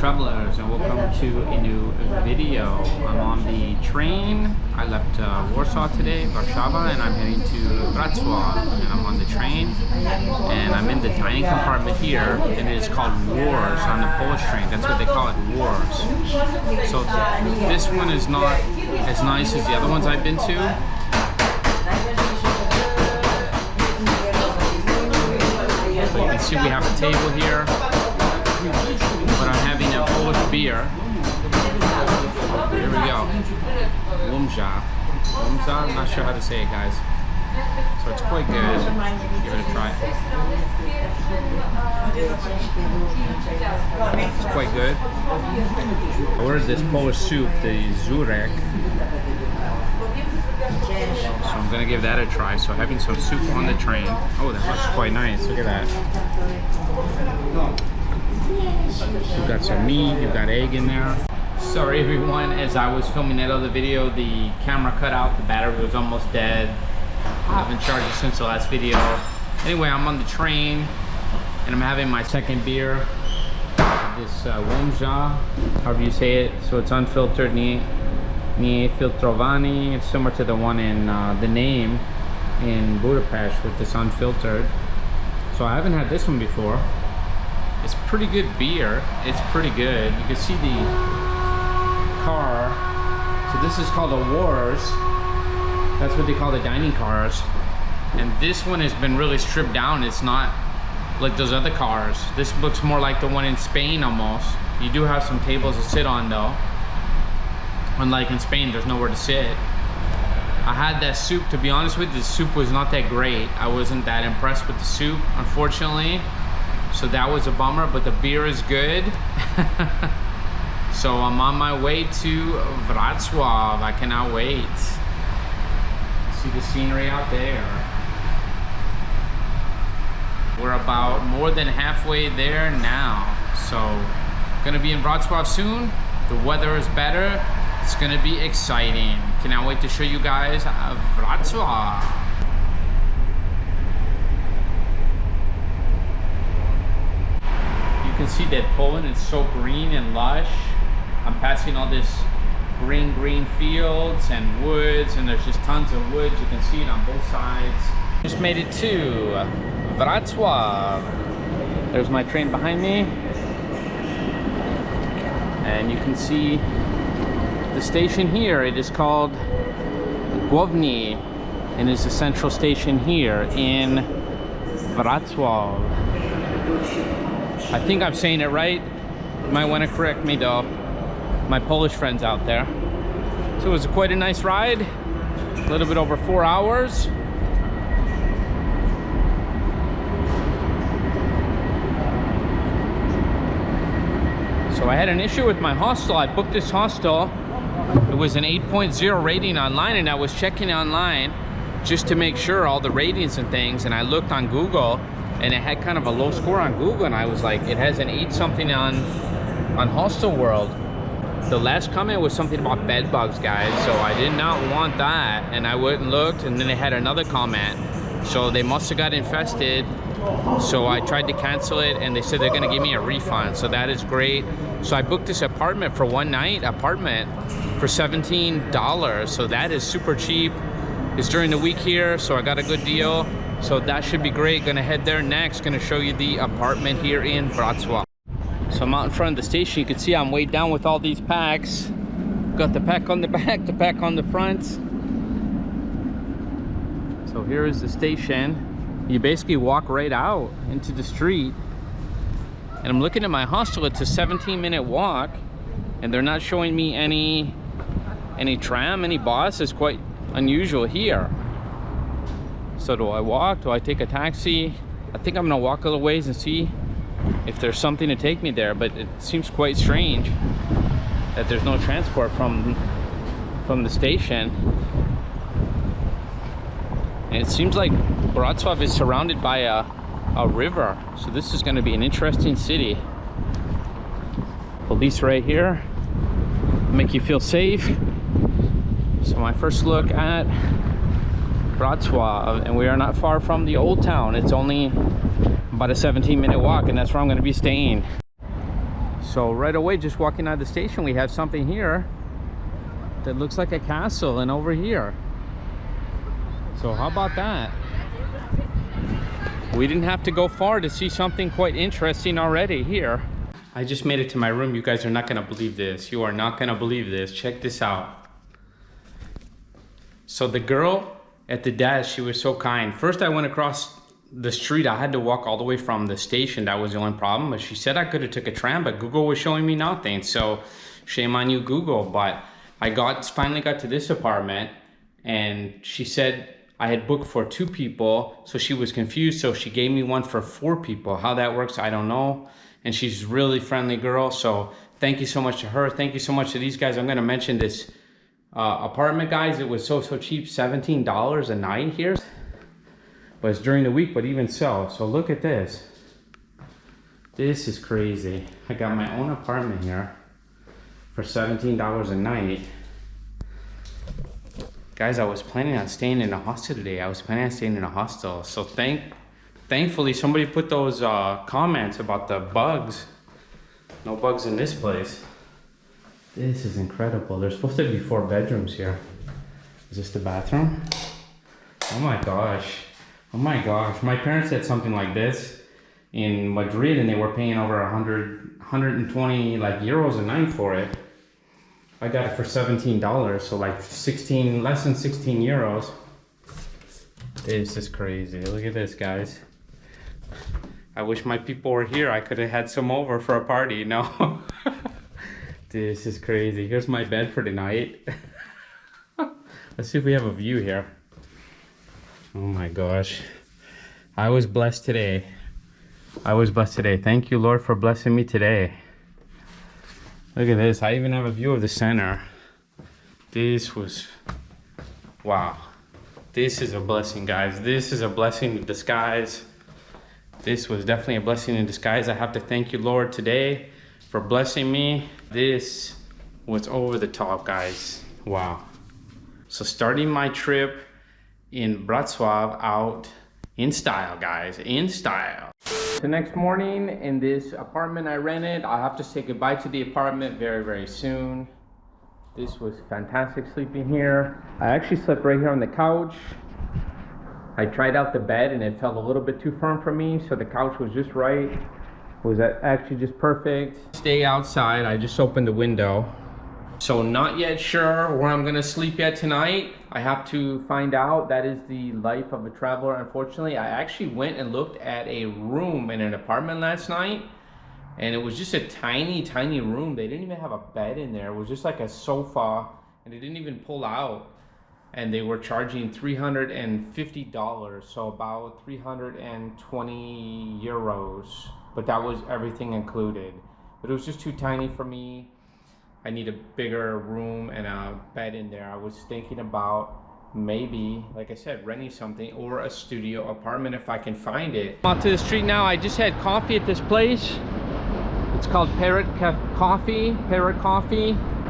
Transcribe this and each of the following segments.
travelers, and welcome to a new video. I'm on the train. I left Warsaw today, Warszawa, and I'm heading to Wrocław. And I'm on the train, and I'm in the dining compartment here, and it is called Wars on the Polish train. That's what they call it, Wars. So this one is not as nice as the other ones I've been to. So you can see we have a table here, but I'm having a Polish beer. Here we go. Łomża. Łomża, I'm not sure how to say it, guys. So it's quite good. Give it a try. It's quite good. I ordered this Polish soup, the Żurek. So I'm gonna give that a try. So having some soup on the train. Oh, that looks quite nice. Look at that. You've got some meat, you've got egg in there. Sorry everyone, as I was filming that other video, the camera cut out, the battery was almost dead. I haven't charged it since the last video. Anyway, I'm on the train and I'm having my second beer. This Łomża, however you say it. So it's unfiltered, nie filtrowany. It's similar to the one in the name in Budapest with this unfiltered. So I haven't had this one before. It's pretty good beer. It's pretty good. You can see the car. So this is called a Wars. That's what they call the dining cars. And this one has been really stripped down. It's not like those other cars. This looks more like the one in Spain almost. You do have some tables to sit on though. Unlike in Spain, there's nowhere to sit. I had that soup, to be honest with you, the soup was not that great. I wasn't that impressed with the soup, unfortunately. So that was a bummer, but the beer is good. So I'm on my way to Wrocław. I cannot wait. See the scenery out there. We're about more than halfway there now. So gonna be in Wrocław soon. The weather is better. It's gonna be exciting. Cannot wait to show you guys Wrocław. You can see that Poland is so green and lush. I'm passing all this green fields and woods, and there's just tons of woods. You can see it on both sides. Just made it to Wrocław. There's my train behind me. And you can see the station here. It is called Główny, and it's the central station here in Wrocław. I think I'm saying it right. You might want to correct me though, my Polish friends out there. So it was quite a nice ride, a little bit over 4 hours. So I had an issue with my hostel. I booked this hostel. It was an 8.0 rating online, and I was checking online just to make sure all the ratings and things, and I looked on Google and it had kind of a low score on Google, and I was like, it has an 8 something on Hostel World. The last comment was something about bed bugs, guys, so I did not want that, and I went and looked, and then they had another comment, so they must have got infested. So I tried to cancel it, and they said they're gonna give me a refund, so that is great. So I booked this apartment for one night, for $17, so that is super cheap. It's during the week here, so I got a good deal. So that should be great. Gonna head there next. Gonna show you the apartment here in Wrocław. So I'm out in front of the station. You can see I'm weighed down with all these packs. Got the pack on the back, the pack on the front. So here is the station. You basically walk right out into the street. And I'm looking at my hostel. It's a 17-minute walk, and they're not showing me any tram, any bus. It's quite unusual here. So do I walk? Do I take a taxi? I think I'm gonna walk a little ways and see if there's something to take me there, but it seems quite strange that there's no transport from the station. And it seems like Wrocław is surrounded by a river, so this is going to be an interesting city. Police right here make you feel safe. So my first look at Wrocław, and we are not far from the old town. It's only about a 17-minute walk, and that's where I'm going to be staying. So right away, just walking out of the station, we have something here that looks like a castle, and over here. So how about that? We didn't have to go far to see something quite interesting already here. I just made it to my room. You guys are not gonna believe this. You are not gonna believe this. Check this out. So the girl at the desk, she was so kind. First I went across the street. I had to walk all the way from the station. That was the only problem. But she said I could have took a tram, but Google was showing me nothing. So shame on you, Google. But I finally got to this apartment, and she said I had booked for 2 people, so she was confused. So she gave me one for 4 people. How that works, I don't know. And she's a really friendly girl. So thank you so much to her. Thank you so much to these guys. I'm gonna mention this apartment, guys. It was so cheap, $17 a night here. But it's during the week, but even so. So look at this. This is crazy. I got my own apartment here for $17 a night. Guys, I was planning on staying in a hostel today. I was planning on staying in a hostel. So thankfully somebody put those comments about the bugs. No bugs in this place. This is incredible. There's supposed to be 4 bedrooms here. Is this the bathroom? Oh my gosh. Oh my gosh. My parents had something like this in Madrid, and they were paying over 120 like euros a night for it. I got it for $17, so like less than 16 euros. This is crazy. Look at this, guys. I wish my people were here. I could have had some over for a party, no? This is crazy. Here's my bed for tonight. Let's see if we have a view here. Oh my gosh. I was blessed today. I was blessed today. Thank you, Lord, for blessing me today. Look at this. I even have a view of the center. This was, wow. This is a blessing, guys. This is a blessing in disguise. This was definitely a blessing in disguise. I have to thank you, Lord, today for blessing me. This was over the top, guys. Wow. So starting my trip in Wrocław out in style, guys, in style. The next morning in this apartment I rented, I have to say goodbye to the apartment very soon. This was fantastic sleeping here. I actually slept right here on the couch. I tried out the bed and it felt a little bit too firm for me, so the couch was just right. It was actually just perfect. Stay outside. I just opened the window. So not yet sure where I'm gonna sleep yet tonight. I have to find out. That is the life of a traveler, unfortunately. I actually went and looked at a room in an apartment last night, and it was just a tiny room. They didn't even have a bed in there. It was just like a sofa, and it didn't even pull out. And they were charging $350, so about 320 euros. But that was everything included. But it was just too tiny for me. I need a bigger room and a bed in there. I was thinking about maybe, like I said, renting something or a studio apartment if I can find it. Out to the street now. I just had coffee at this place. It's called Parrot Coffee.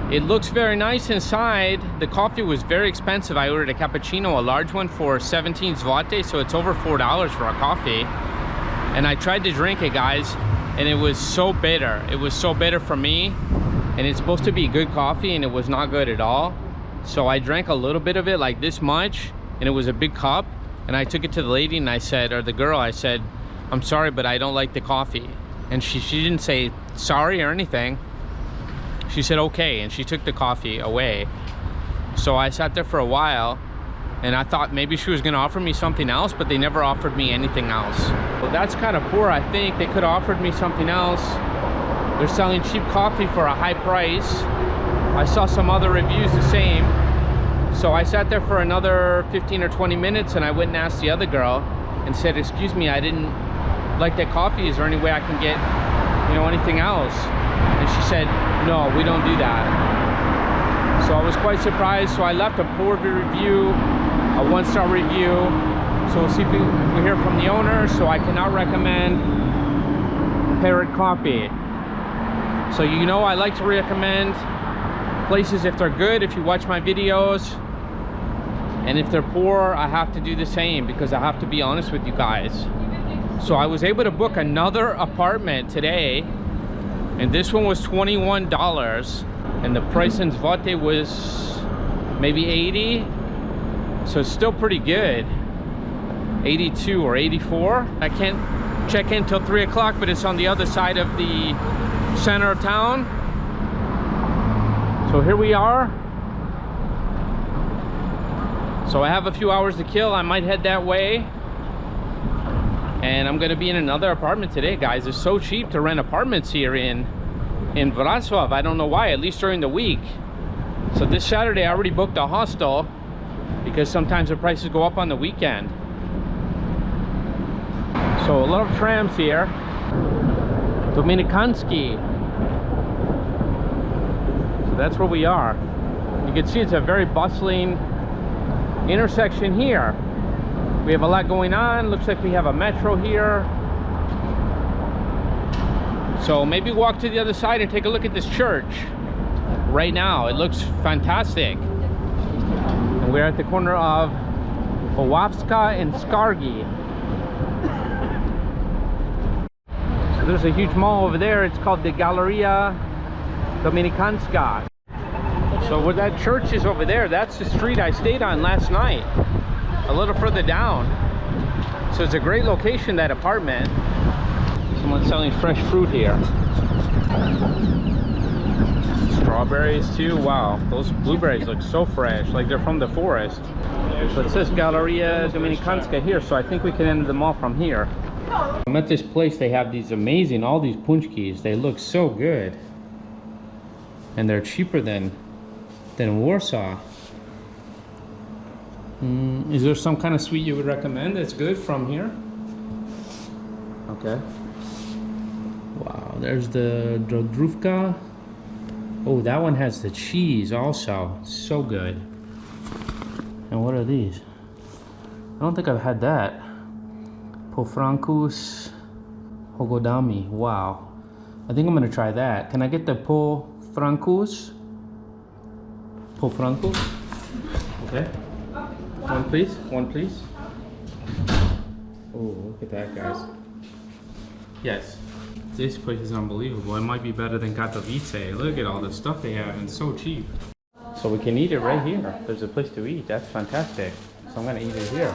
It looks very nice inside. The coffee was very expensive. I ordered a cappuccino, a large one, for 17 zloty, so it's over $4 for a coffee. And I tried to drink it, guys, and it was so bitter. It was so bitter for me. And it's supposed to be good coffee, and it was not good at all. So I drank a little bit of it, like this much, and it was a big cup. And I took it to the lady and I said, or the girl, I said, I'm sorry, but I don't like the coffee. And she didn't say sorry or anything. She said, okay, and she took the coffee away. So I sat there for a while, and I thought maybe she was gonna offer me something else, but they never offered me anything else. Well, that's kind of poor, I think. They could have offered me something else. They're selling cheap coffee for a high price. I saw some other reviews the same. So I sat there for another 15 or 20 minutes, and I went and asked the other girl and said, excuse me, I didn't like that coffee. Is there any way I can get, anything else? And she said, no, we don't do that. So I was quite surprised. So I left a poor review, a 1-star review. So we'll see if we hear from the owner. So I cannot recommend Parrot Coffee. So I like to recommend places if they're good, if you watch my videos. And if they're poor, I have to do the same, because I have to be honest with you guys. So I was able to book another apartment today And this one was $21. And the price in zloty was maybe 80. So it's still pretty good. 82 or 84. I can't check in till 3 o'clock, but it's on the other side of the center of town. So here we are. So I have a few hours to kill. I might head that way. And I'm gonna be in another apartment today, guys. It's so cheap to rent apartments here in Wrocław. I don't know why, at least during the week. So this Saturday I already booked a hostel because sometimes the prices go up on the weekend. So a lot of trams here. Dominikanski. So that's where we are. You can see it's a very bustling intersection here. We have a lot going on. Looks like we have a metro here. So maybe walk to the other side and take a look at this church right now. It looks fantastic. And we're at the corner of Wrocław and Skargi. So there's a huge mall over there. It's called the Galeria Dominikanska. So where that church is over there, that's the street I stayed on last night. A little further down. So it's a great location, that apartment. Someone's selling fresh fruit here. Strawberries too. Wow, those blueberries look so fresh, like they're from the forest. So it says Galeria Dominikanska here, so I think we can enter the mall from here. I'm at this place. They have these amazing, all these punchkis. They look so good. And they're cheaper than Warsaw. Is there some kind of sweet you would recommend that's good from here? Okay. Wow, there's the Drodrówka. Oh, that one has the cheese also. So good. And what are these? I don't think I've had that. Pofrankus Hogodami. Wow. I think I'm gonna try that. Can I get the Pofrankus? Pofrankus? Okay. One please, one please. Oh, look at that, guys. Yes, this place is unbelievable. It might be better than Katowice. Look at all the stuff they have, and it's so cheap. So we can eat it right here. There's a place to eat. That's fantastic. So I'm gonna eat it here.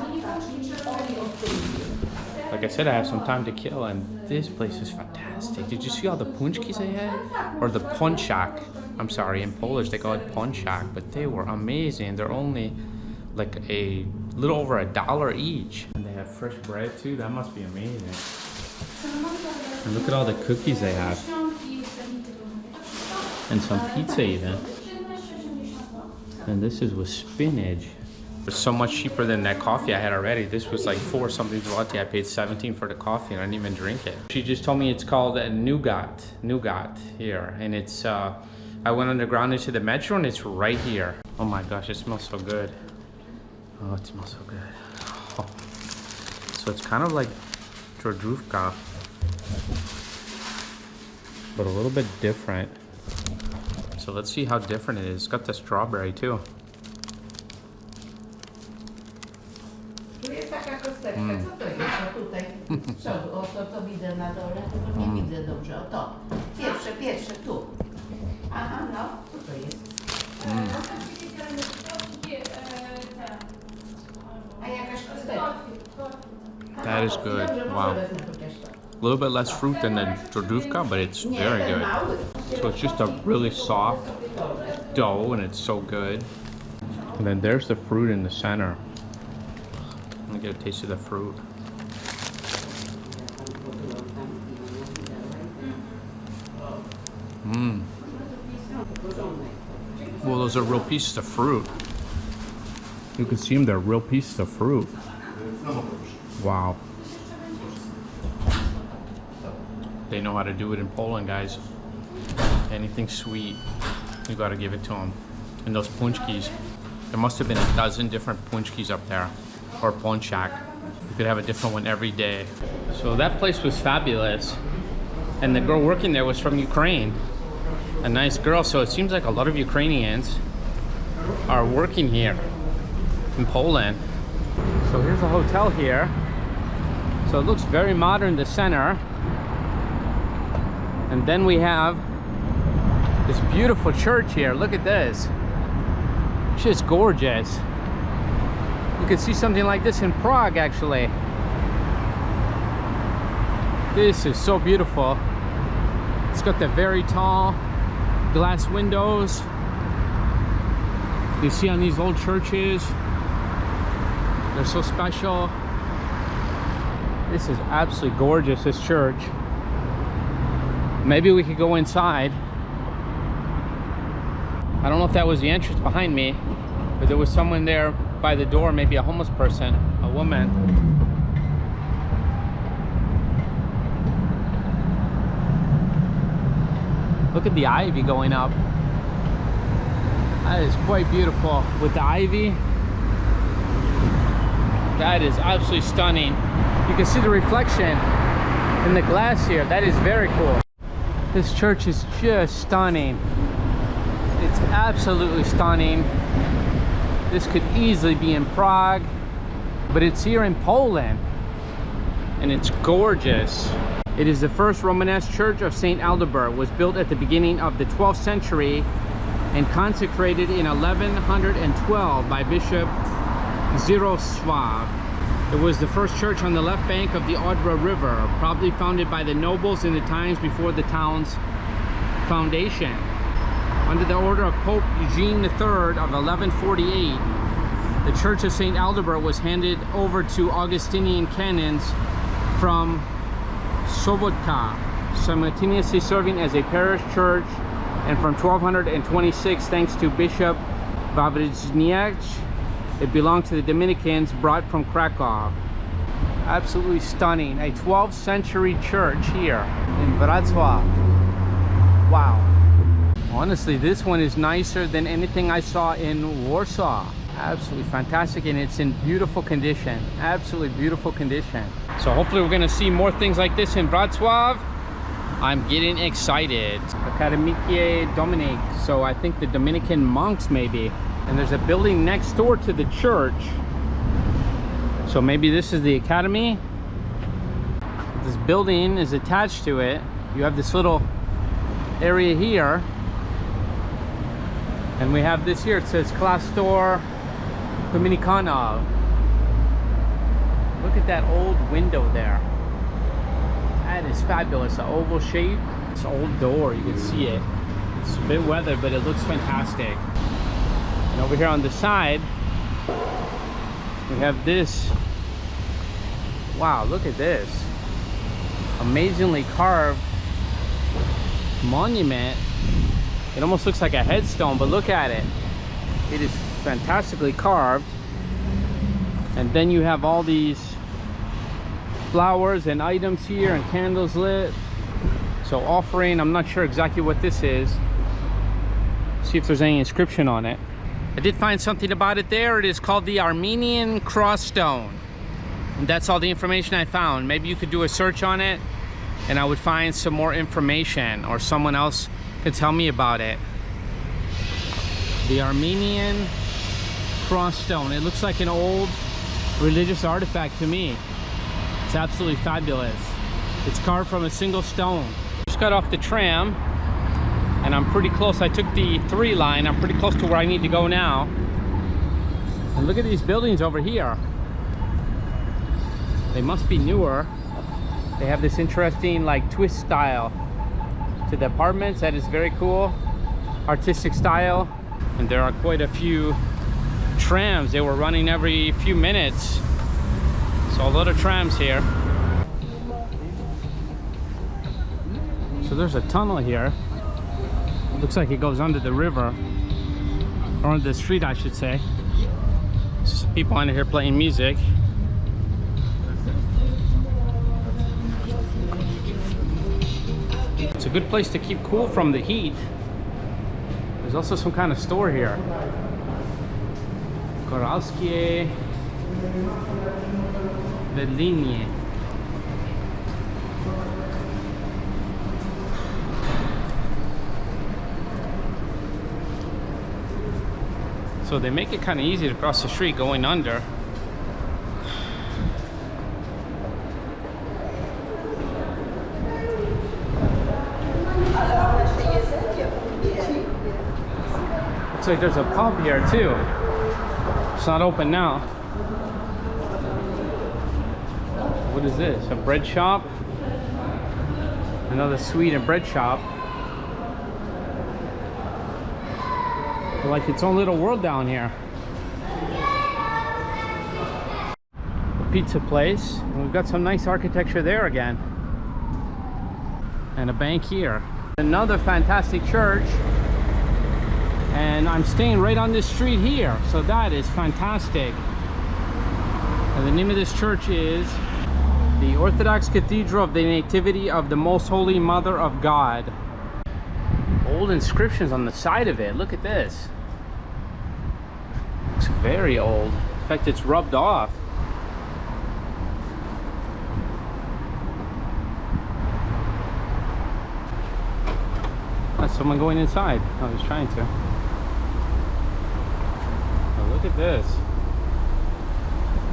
Like I said, I have some time to kill, and this place is fantastic. Did you see all the punchkis they had? Or the ponchak. I'm sorry, in Polish they call it ponchak, but they were amazing. They're only like a little over $1 each. And they have fresh bread too. That must be amazing. And look at all the cookies they have. And some pizza even. And this is with spinach. It's so much cheaper than that coffee I had already. This was like 4 something zloty. I paid 17 for the coffee and I didn't even drink it. She just told me it's called a nougat here. And it's, I went underground into the metro and it's right here. Oh my gosh, it smells so good. Oh, it smells so good. Oh. So it's kind of like Drodrówka, but a little bit different. So let's see how different it is. It's got the strawberry too. That is good. Wow. A little bit less fruit than the Drodrówka, but it's very good. So it's just a really soft dough and it's so good. And then there's the fruit in the center. Let me get a taste of the fruit. Mmm. Well, those are real pieces of fruit. You can see them, they're real pieces of fruit. Wow. They know how to do it in Poland, guys. Anything sweet, you gotta give it to them. And those punchkis, there must have been a dozen different punchkis up there, or ponchak. You could have a different one every day. So that place was fabulous. And the girl working there was from Ukraine. A nice girl, so it seems like a lot of Ukrainians are working here in Poland. So here's a hotel here. So it looks very modern, the center. And then we have this beautiful church here. Look at this. Just gorgeous. You could see something like this in Prague, actually. This is so beautiful. It's got the very tall glass windows you see on these old churches. They're so special. This is absolutely gorgeous, this church. Maybe we could go inside. I don't know if that was the entrance behind me, but there was someone there by the door, maybe a homeless person, a woman. Look at the ivy going up. That is quite beautiful with the ivy. That is absolutely stunning. You can see the reflection in the glass here. That is very cool. This church is just stunning. It's absolutely stunning. This could easily be in Prague, but it's here in Poland, and it's gorgeous. It is the first Romanesque church of St. Aldebert. It was built at the beginning of the 12th century and consecrated in 1112 by Bishop Wrocław. It was the first church on the left bank of the Odra River, probably founded by the nobles in the times before the town's foundation. Under the order of Pope Eugene III of 1148, the Church of St. Aldebert was handed over to Augustinian canons from Sobotka, simultaneously serving as a parish church, and from 1226, thanks to Bishop Wawrzyniak, it belonged to the Dominicans brought from Krakow. Absolutely stunning. A 12th century church here in Wrocław. Wow. Honestly, this one is nicer than anything I saw in Warsaw. Absolutely fantastic, and it's in beautiful condition. Absolutely beautiful condition. So hopefully we're gonna see more things like this in Wrocław. I'm getting excited. Academicie Dominic. So I think the Dominican monks maybe. And there's a building next door to the church. So maybe this is the academy. This building is attached to it. You have this little area here. And we have this here. It says Clastor Dominicano. Look at that old window there. That is fabulous. An oval shape. It's an old door. You can see it. It's a bit weathered, but it looks fantastic. And over here on the side, we have this. Wow, look at this. Amazingly carved monument. It almost looks like a headstone, but look at it. It is fantastically carved. And then you have all these flowers and items here and candles lit. So offering, I'm not sure exactly what this is. See if there's any inscription on it. I did find something about it there. It is called the Armenian Cross Stone. And that's all the information I found. Maybe you could do a search on it and I would find some more information, or someone else could tell me about it. The Armenian Cross Stone. It looks like an old religious artifact to me. It's absolutely fabulous. It's carved from a single stone. Just got off the tram and I'm pretty close. I took the 3 line. I'm pretty close to where I need to go now. And look at these buildings over here. They must be newer. They have this interesting like twist style to the apartments. That is very cool. Artistic style. And there are quite a few trams. They were running every few minutes. So a lot of trams here. So there's a tunnel here. It looks like it goes under the river, or under the street I should say. There's people under here playing music. It's a good place to keep cool from the heat. There's also some kind of store here. Koralskie Vedlinie. So they make it kind of easy to cross the street going under. Looks like there's a pub here too. It's not open now. What is this? A bread shop? Another sweet and bread shop. Like its own little world down here. A pizza place. We've got some nice architecture there again. And a bank here. Another fantastic church. And I'm staying right on this street here. So that is fantastic. And the name of this church is the Orthodox Cathedral of the Nativity of the Most Holy Mother of God. Old inscriptions on the side of it. Look at this. It's very old. In fact, it's rubbed off. That's someone going inside. I was trying to. Oh, look at this.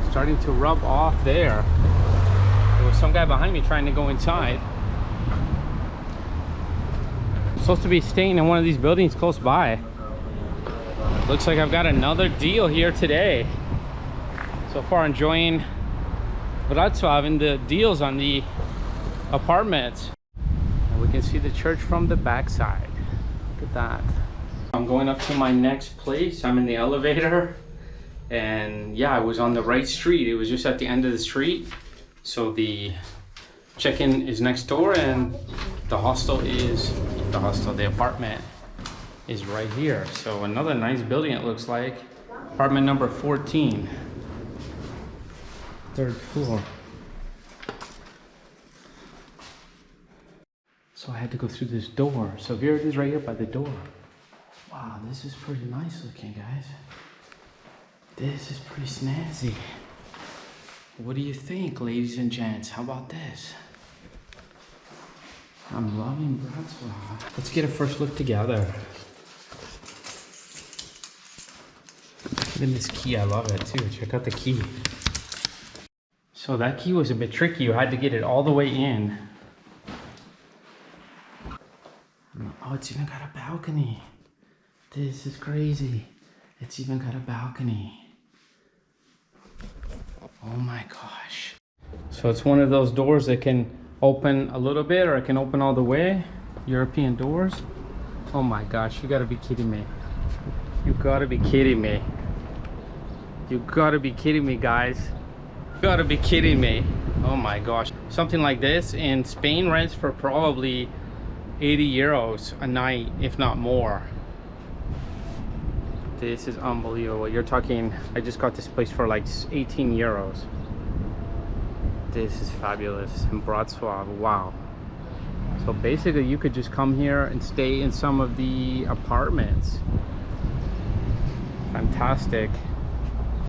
It's starting to rub off there. There was some guy behind me trying to go inside. I'm supposed to be staying in one of these buildings close by. Looks like I've got another deal here today. So far enjoying Wrocław and the deals on the apartments. And we can see the church from the backside. Look at that. I'm going up to my next place. I'm in the elevator. And yeah, I was on the right street. It was just at the end of the street. So the check-in is next door and the the apartment is right here. So another nice building it looks like. Apartment number 14. 3rd floor. So I had to go through this door. So here it is right here by the door. Wow, this is pretty nice looking, guys. This is pretty snazzy. What do you think, ladies and gents? How about this? I'm loving Wrocław. Let's get a first look together. Look at this key, I love it too. Check out the key. So that key was a bit tricky. You had to get it all the way in. Oh, it's even got a balcony. This is crazy. It's even got a balcony. Oh my gosh. So it's one of those doors that can open a little bit or it can open all the way. European doors. Oh my gosh, you gotta be kidding me. You gotta be kidding me. You gotta be kidding me, guys. You gotta be kidding me. Oh my gosh. Something like this in Spain rents for probably 80 euros a night, if not more. This is unbelievable. You're talking, I just got this place for like 18 euros. This is fabulous in Wrocław. Wow. So basically you could just come here and stay in some of the apartments. Fantastic.